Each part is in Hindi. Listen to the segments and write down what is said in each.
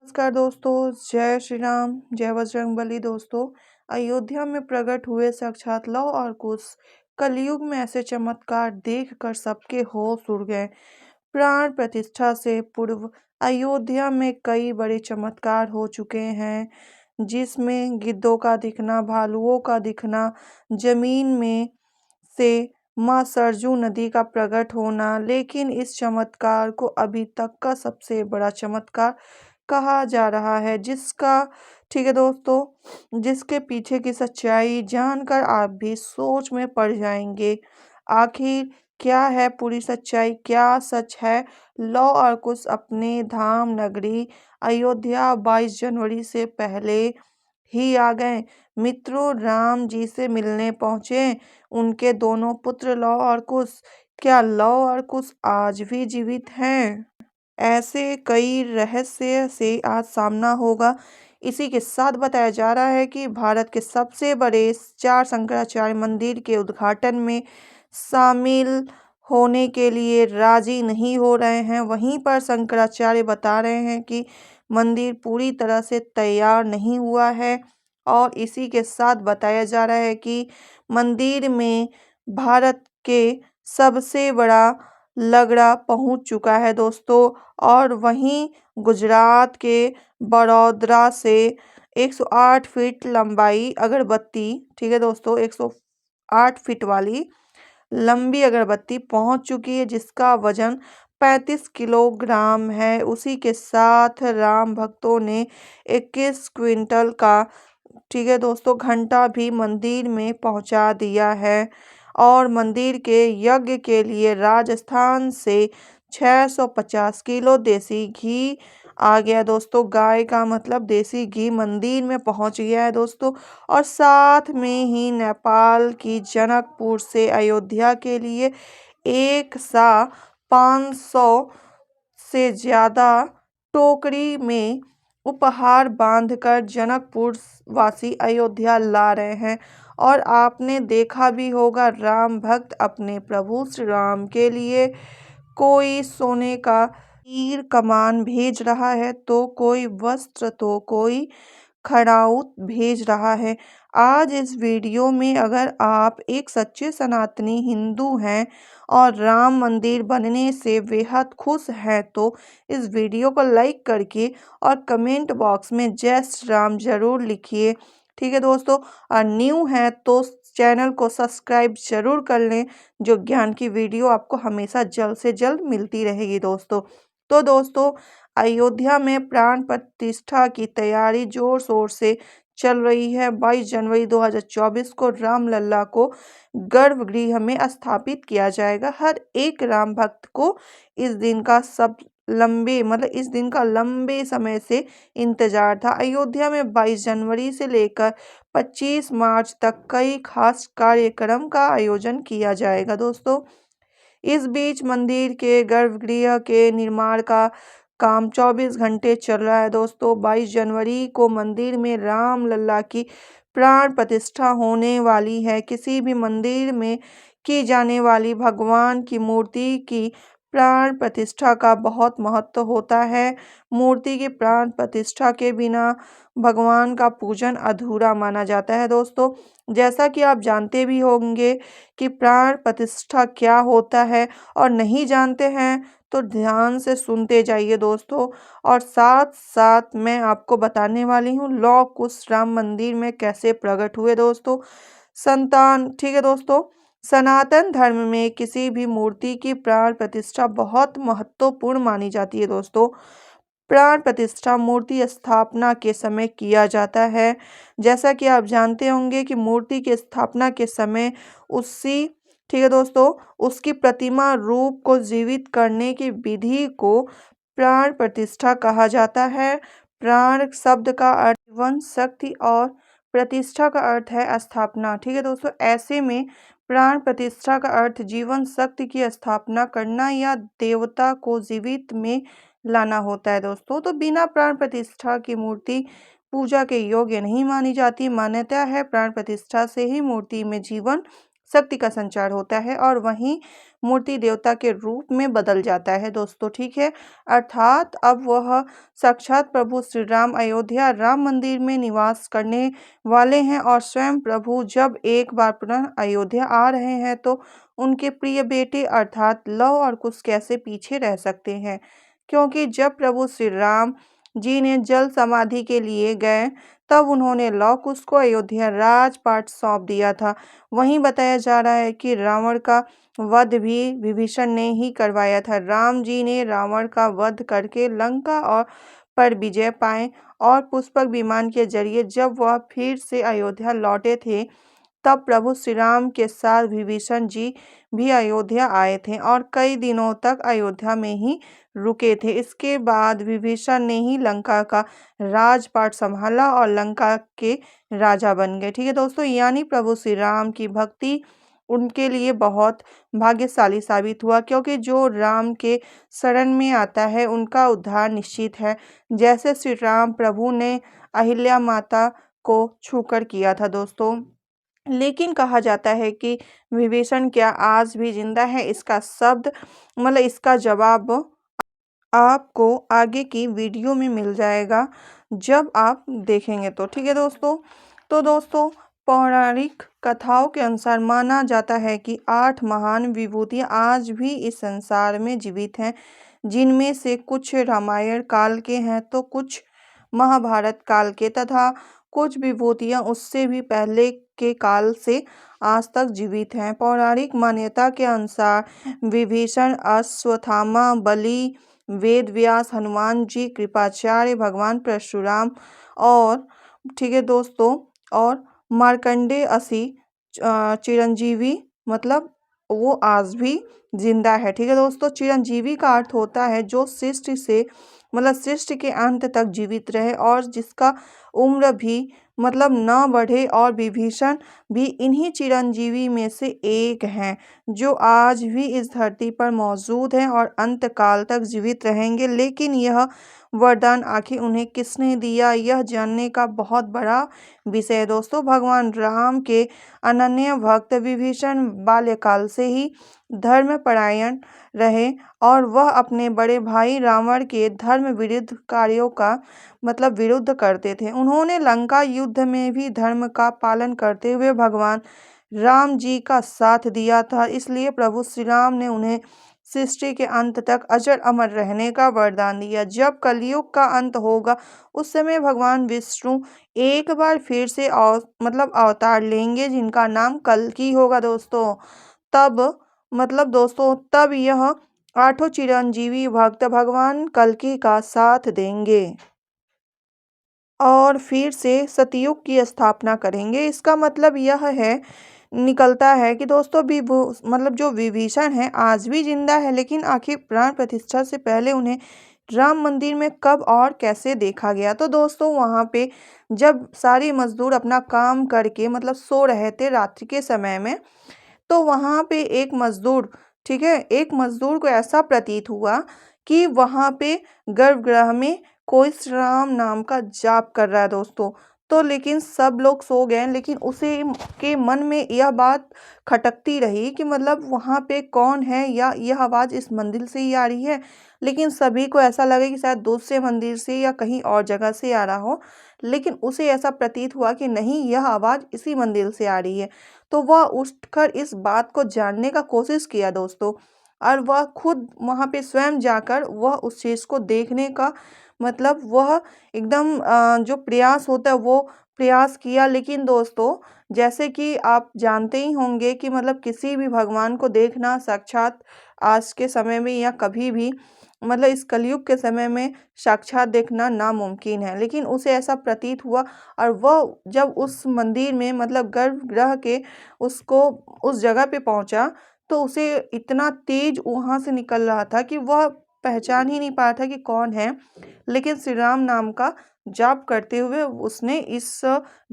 नमस्कार दोस्तों, जय श्री राम, जय बजरंगबली। दोस्तों, अयोध्या में प्रकट हुए साक्षात लौह और कुश। कलयुग में ऐसे चमत्कार देखकर सबके होश उड़ गए। प्राण प्रतिष्ठा से पूर्व अयोध्या में कई बड़े चमत्कार हो चुके हैं, जिसमें गिद्धों का दिखना, भालुओं का दिखना, जमीन में से मां सरजू नदी का प्रकट होना। लेकिन इस चमत्कार को अभी तक का सबसे बड़ा चमत्कार कहा जा रहा है, जिसका ठीक है दोस्तों, जिसके पीछे की सच्चाई जानकर आप भी सोच में पड़ जाएंगे। आखिर क्या है पूरी सच्चाई, क्या सच है? लौह और कुश अपने धाम नगरी अयोध्या 22 जनवरी से पहले ही आ गए। मित्रों, राम जी से मिलने पहुंचे उनके दोनों पुत्र लौह और कुश। क्या लौह और कुश आज भी जीवित हैं? ऐसे कई रहस्य से आज सामना होगा। इसी के साथ बताया जा रहा है कि भारत के सबसे बड़े 4 शंकराचार्य मंदिर के उद्घाटन में शामिल होने के लिए राजी नहीं हो रहे हैं। वहीं पर शंकराचार्य बता रहे हैं कि मंदिर पूरी तरह से तैयार नहीं हुआ है। और इसी के साथ बताया जा रहा है कि मंदिर में भारत के सबसे बड़ा लगड़ा पहुंच चुका है दोस्तों। और वहीं गुजरात के बड़ौदरा से 108 फीट लंबाई अगरबत्ती, ठीक है दोस्तों, 108 फीट वाली लंबी अगरबत्ती पहुंच चुकी है, जिसका वजन 35 किलोग्राम है। उसी के साथ राम भक्तों ने 21 क्विंटल का, ठीक है दोस्तों, घंटा भी मंदिर में पहुंचा दिया है। और मंदिर के यज्ञ के लिए राजस्थान से 650 किलो देसी घी आ गया दोस्तों। गाय का मतलब देसी घी मंदिर में पहुंच गया है दोस्तों। और साथ में ही नेपाल की जनकपुर से अयोध्या के लिए एक सा 500 से ज्यादा टोकरी में उपहार बांधकर जनकपुर वासी अयोध्या ला रहे हैं। और आपने देखा भी होगा, राम भक्त अपने प्रभु श्री राम के लिए कोई सोने का तीर कमान भेज रहा है, तो कोई वस्त्र, तो कोई खड़ाउत भेज रहा है। आज इस वीडियो में अगर आप एक सच्चे सनातनी हिंदू हैं और राम मंदिर बनने से बेहद खुश हैं, तो इस वीडियो को लाइक करके और कमेंट बॉक्स में जय श्री राम जरूर लिखिए। ठीक है दोस्तों, और न्यू हैं तो चैनल को सब्सक्राइब जरूर कर लें, जो ज्ञान की वीडियो आपको हमेशा जल्द से जल्द मिलती रहेगी दोस्तों। तो दोस्तों, अयोध्या में प्राण प्रतिष्ठा की तैयारी जोर शोर से चल रही है। 22 जनवरी 2024 को रामलला को गर्भगृह में स्थापित किया जाएगा। हर एक राम भक्त को इस दिन का इस दिन का लंबे समय से इंतजार था। अयोध्या में 22 जनवरी से लेकर 25 मार्च तक कई खास कार्यक्रम का आयोजन किया जाएगा दोस्तों। इस बीच मंदिर के गर्भगृह के निर्माण का काम 24 घंटे चल रहा है दोस्तों। 22 जनवरी को मंदिर में राम लल्ला की प्राण प्रतिष्ठा होने वाली है। किसी भी मंदिर में की जाने वाली भगवान की मूर्ति की प्राण प्रतिष्ठा का बहुत महत्व होता है। मूर्ति की प्राण प्रतिष्ठा के बिना भगवान का पूजन अधूरा माना जाता है दोस्तों। जैसा कि आप जानते भी होंगे कि प्राण प्रतिष्ठा क्या होता है, और नहीं जानते हैं तो ध्यान से सुनते जाइए दोस्तों। और साथ साथ मैं आपको बताने वाली हूँ लौह कुश राम मंदिर में कैसे प्रकट हुए दोस्तों। ठीक है दोस्तों, सनातन धर्म में किसी भी मूर्ति की प्राण प्रतिष्ठा बहुत महत्वपूर्ण मानी जाती है दोस्तों। प्राण प्रतिष्ठा मूर्ति स्थापना के समय किया जाता है। जैसा कि आप जानते होंगे कि मूर्ति की स्थापना के समय उसी ठीक है दोस्तों, उसकी प्रतिमा रूप को जीवित करने की विधि को प्राण प्रतिष्ठा कहा जाता है। प्राण शब्द का अर्थ जीवन, शक्ति और प्रतिष्ठा का अर्थ है स्थापना। ठीक है दोस्तों, ऐसे में प्राण प्रतिष्ठा का अर्थ जीवन शक्ति की स्थापना करना या देवता को जीवित में लाना होता है दोस्तों। तो बिना प्राण प्रतिष्ठा की मूर्ति पूजा के योग्य नहीं मानी जाती। मान्यता है प्राण प्रतिष्ठा से ही मूर्ति में जीवन शक्ति का संचार होता है और वहीं मूर्ति देवता के रूप में बदल जाता है दोस्तों, ठीक है। अर्थात अब वह साक्षात प्रभु श्री राम अयोध्या राम मंदिर में निवास करने वाले हैं और स्वयं प्रभु जब एक बार पुनः अयोध्या आ रहे हैं तो उनके प्रिय बेटे अर्थात लव और कुश कैसे पीछे रह सकते हैं, क्योंकि जब प्रभु श्री राम जी ने जल समाधि के लिए गए तब उन्होंने लव कुश को अयोध्या राजपाट सौंप दिया था। वहीं बताया जा रहा है कि रावण का वध भी विभीषण ने ही करवाया था। राम जी ने रावण का वध करके लंका और पर विजय पाए और पुष्पक विमान के जरिए जब वह फिर से अयोध्या लौटे थे तब प्रभु श्री राम के साथ विभीषण जी भी अयोध्या आए थे और कई दिनों तक अयोध्या में ही रुके थे। इसके बाद विभीषण ने ही लंका का राजपाट संभाला और लंका के राजा बन गए, ठीक है दोस्तों। यानी प्रभु श्री राम की भक्ति उनके लिए बहुत भाग्यशाली साबित हुआ, क्योंकि जो राम के शरण में आता है उनका उद्धार निश्चित है, जैसे श्री राम प्रभु ने अहिल्या माता को छूकर किया था दोस्तों। लेकिन कहा जाता है कि विभीषण क्या आज भी जिंदा है, इसका जवाब आपको आगे की वीडियो में मिल जाएगा जब आप देखेंगे तो, ठीक है दोस्तों। तो दोस्तों, पौराणिक कथाओं के अनुसार माना जाता है कि 8 महान विभूतियां आज भी इस संसार में जीवित हैं, जिनमें से कुछ रामायण काल के हैं तो कुछ महाभारत काल के तथा कुछ विभूतियां उससे भी पहले के काल से आज तक जीवित हैं। पौराणिक मान्यता के अनुसार विभीषण, अश्वत्थामा, बलि, वेद व्यास, हनुमान जी, कृपाचार्य, भगवान परशुराम और ठीक है दोस्तों और मार्कंडेय असी चिरंजीवी मतलब वो आज भी जिंदा है, ठीक है दोस्तों। चिरंजीवी का अर्थ होता है जो सृष्टि के अंत तक जीवित रहे और जिसका उम्र भी न बढ़े, और विभीषण भी इन्हीं चिरंजीवी में से एक हैं जो आज भी इस धरती पर मौजूद हैं और अंत काल तक जीवित रहेंगे। लेकिन यह वरदान आखिर उन्हें किसने दिया, यह जानने का बहुत बड़ा विषय है दोस्तों। भगवान राम के अनन्य भक्त विभीषण बाल्यकाल से ही धर्मपरायण रहे और वह अपने बड़े भाई रावण के धर्म विरुद्ध कार्यों का विरुद्ध करते थे। उन्होंने लंका युद्ध में भी धर्म का पालन करते हुए भगवान राम जी का साथ दिया था। इसलिए प्रभु श्री राम ने उन्हें सृष्टि के अंत तक अजर अमर रहने का वरदान दिया। जब कलयुग का अंत होगा उस समय भगवान विष्णु एक बार फिर से अवतार लेंगे, जिनका नाम कल्कि होगा दोस्तों। तब यह 8 चिरंजीवी भक्त भगवान कल्कि का साथ देंगे और फिर से सतयुग की स्थापना करेंगे। इसका मतलब यह है निकलता है कि दोस्तों जो विभीषण है आज भी जिंदा है, लेकिन आखिर प्राण प्रतिष्ठा से पहले उन्हें राम मंदिर में कब और कैसे देखा गया। तो दोस्तों, वहां पे जब सारे मजदूर अपना काम करके सो रहे थे रात्रि के समय में, तो वहां पे एक मजदूर, ठीक है, एक मजदूर को ऐसा प्रतीत हुआ कि वहां पे गर्भगृह में कोई श्री राम नाम का जाप कर रहा है दोस्तों। तो लेकिन सब लोग सो गए, लेकिन उसे के मन में यह बात खटकती रही कि वहां पे कौन है या यह आवाज इस मंदिर से ही आ रही है। लेकिन सभी को ऐसा लगे कि शायद दूसरे मंदिर से या कहीं और जगह से आ रहा हो, लेकिन उसे ऐसा प्रतीत हुआ कि नहीं, यह आवाज इसी मंदिर से आ रही है। तो वह उठकर इस बात को जानने का कोशिश किया दोस्तों, और वह खुद वहां पे स्वयं जाकर वह उस चीज को देखने का वह एकदम जो प्रयास होता है वो प्रयास किया। लेकिन दोस्तों, जैसे कि आप जानते ही होंगे कि किसी भी भगवान को देखना साक्षात आज के समय में या कभी भी इस कलयुग के समय में साक्षात देखना नामुमकिन है। लेकिन उसे ऐसा प्रतीत हुआ और वह जब उस मंदिर में गर्भगृह के उसको उस जगह पे पहुंचा तो उसे इतना तेज वहां से निकल रहा था कि वह पहचान ही नहीं पा रहा था कि कौन है। लेकिन श्री राम नाम का जाप करते हुए उसने इस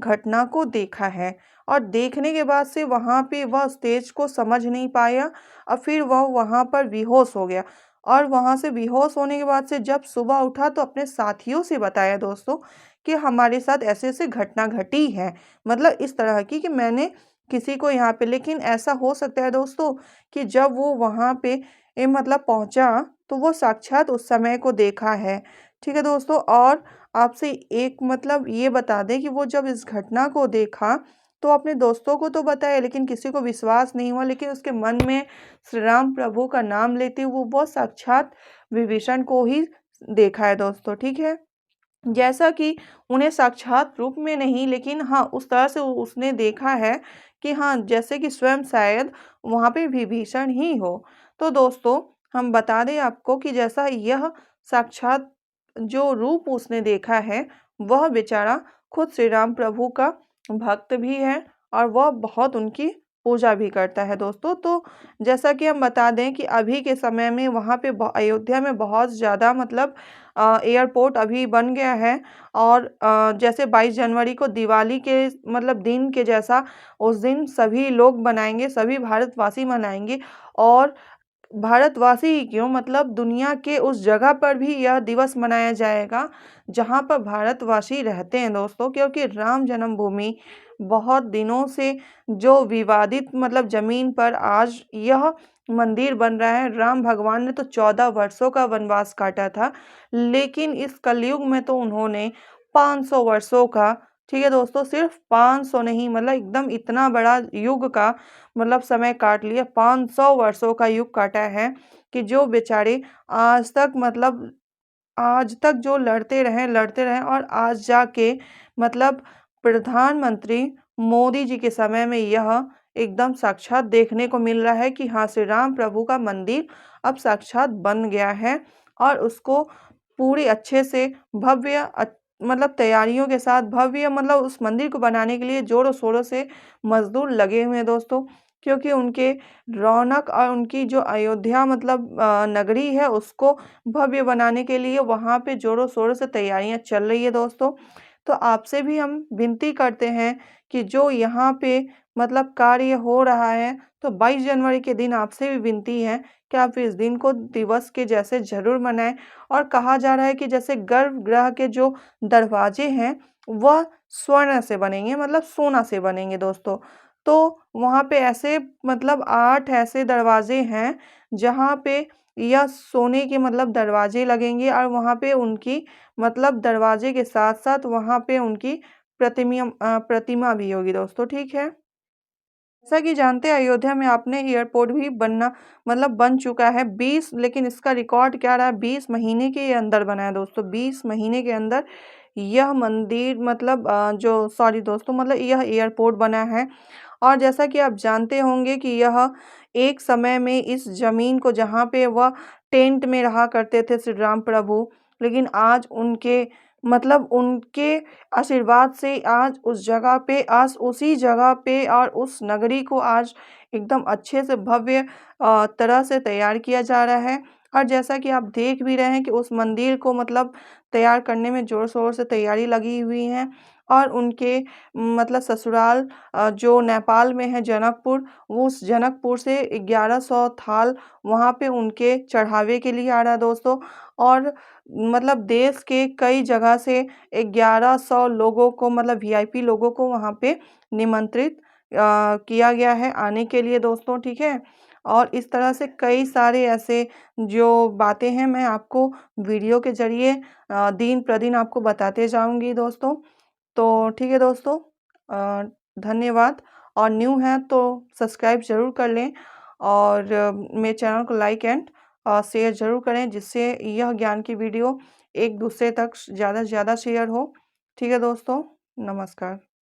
घटना को देखा है और देखने के बाद से वहां पे वह उस तेज को समझ नहीं पाया और फिर वह वहां पर बेहोश हो गया। और वहां से बेहोश होने के बाद से जब सुबह उठा तो अपने साथियों से बताया दोस्तों कि हमारे साथ ऐसे ऐसे घटना घटी है, इस तरह की कि मैंने किसी को यहाँ पे। लेकिन ऐसा हो सकता है दोस्तों कि जब वो वहाँ पे मतलब पहुँचा तो वो साक्षात उस समय को देखा है। ठीक है दोस्तों, और आपसे एक मतलब ये बता दें कि वो जब इस घटना को देखा तो अपने दोस्तों को तो बताया, लेकिन किसी को विश्वास नहीं हुआ, लेकिन उसके मन में श्री राम प्रभु का नाम लेते हुए वो साक्षात विभीषण को ही देखा है दोस्तों, ठीक है। जैसा कि उन्हें साक्षात रूप में नहीं, लेकिन हाँ, उस तरह से उसने देखा है कि हाँ, जैसे कि स्वयं शायद वहाँ पे विभीषण ही हो। तो दोस्तों, हम बता दें आपको कि जैसा यह साक्षात जो रूप उसने देखा है, वह बेचारा खुद श्री राम प्रभु का भक्त भी है और वह बहुत उनकी पूजा भी करता है दोस्तों। तो जैसा कि हम बता दें कि अभी के समय में वहाँ पे अयोध्या में बहुत ज़्यादा मतलब एयरपोर्ट अभी बन गया है, और जैसे 22 जनवरी को दिवाली के मतलब दिन के जैसा उस दिन सभी लोग मनाएँगे, सभी भारतवासी मनाएँगे, और भारतवासी ही क्यों मतलब दुनिया के उस जगह पर भी यह दिवस मनाया जाएगा जहाँ पर भारतवासी रहते हैं दोस्तों, क्योंकि राम जन्मभूमि बहुत दिनों से जो विवादित मतलब ज़मीन पर आज यह मंदिर बन रहा है। राम भगवान ने तो 14 वर्षों का वनवास काटा था, लेकिन इस कलयुग में तो उन्होंने 500 वर्षों का, ठीक है दोस्तों, सिर्फ 500 नहीं मतलब एकदम इतना बड़ा युग का मतलब समय काट लिया। 500 वर्षों का युग काटा है कि जो बेचारे आज तक मतलब आज तक जो लड़ते रहें, और आज जाके मतलब प्रधानमंत्री मोदी जी के समय में यह एकदम साक्षात देखने को मिल रहा है कि हाँ, श्री राम प्रभु का मंदिर अब साक्षात बन गया है, और उसको पूरी अच्छे से भव्य मतलब तैयारियों के साथ भव्य मतलब उस मंदिर को बनाने के लिए ज़ोरों-शोरों से मज़दूर लगे हुए हैं दोस्तों। क्योंकि उनके रौनक और उनकी जो अयोध्या मतलब नगरी है उसको भव्य बनाने के लिए वहाँ पे ज़ोरों-शोरों से तैयारियाँ चल रही है दोस्तों। तो आपसे भी हम विनती करते हैं कि जो यहाँ पे मतलब कार्य हो रहा है, तो 22 जनवरी के दिन आपसे भी विनती है कि आप इस दिन को दिवस के जैसे ज़रूर मनाएँ। और कहा जा रहा है कि जैसे गर्भगृह के जो दरवाजे हैं, वह स्वर्ण से बनेंगे मतलब सोना से बनेंगे दोस्तों। तो वहाँ पे ऐसे मतलब 8 ऐसे दरवाजे हैं, जहाँ पे यह सोने के मतलब दरवाजे लगेंगे, और वहाँ पे उनकी मतलब दरवाजे के साथ-साथ वहाँ पे उनकी प्रतिमा भी होगी दोस्तों, ठीक है? जैसा कि जानते हैं अयोध्या में आपने एयरपोर्ट भी बनना मतलब बन चुका है 20, लेकिन इसका रिकॉर्ड क्या रहा है 20 महीने के अंदर बना है दोस्तों। 20 महीने के अंदर यह मंदिर मतलब जो सॉरी दोस्तों मतलब यह एयरपोर्ट बना है। और जैसा कि आप जानते होंगे कि यह एक समय में इस ज़मीन को जहाँ पे वह टेंट में रहा करते थे श्री राम प्रभु, लेकिन आज उनके मतलब उनके आशीर्वाद से आज उस जगह पे आज उसी जगह पे और उस नगरी को आज एकदम अच्छे से भव्य तरह से तैयार किया जा रहा है। और जैसा कि आप देख भी रहे हैं कि उस मंदिर को मतलब तैयार करने में ज़ोर-शोर से तैयारी लगी हुई है, और उनके मतलब ससुराल जो नेपाल में है जनकपुर, वो उस जनकपुर से 1100 थाल वहाँ पे उनके चढ़ावे के लिए आ रहा है दोस्तों। और मतलब देश के कई जगह से 1100 लोगों को मतलब वीआईपी लोगों को वहाँ पे निमंत्रित किया गया है आने के लिए दोस्तों, ठीक है? और इस तरह से कई सारे ऐसे जो बातें हैं मैं आपको वीडियो के ज़रिए दिन-प्रतिदिन आपको बताते जाऊँगी दोस्तों। तो ठीक है दोस्तों, धन्यवाद। और न्यू हैं तो सब्सक्राइब ज़रूर कर लें, और मेरे चैनल को लाइक एंड शेयर ज़रूर करें, जिससे यह ज्ञान की वीडियो एक दूसरे तक ज़्यादा से ज़्यादा शेयर हो। ठीक है दोस्तों, नमस्कार।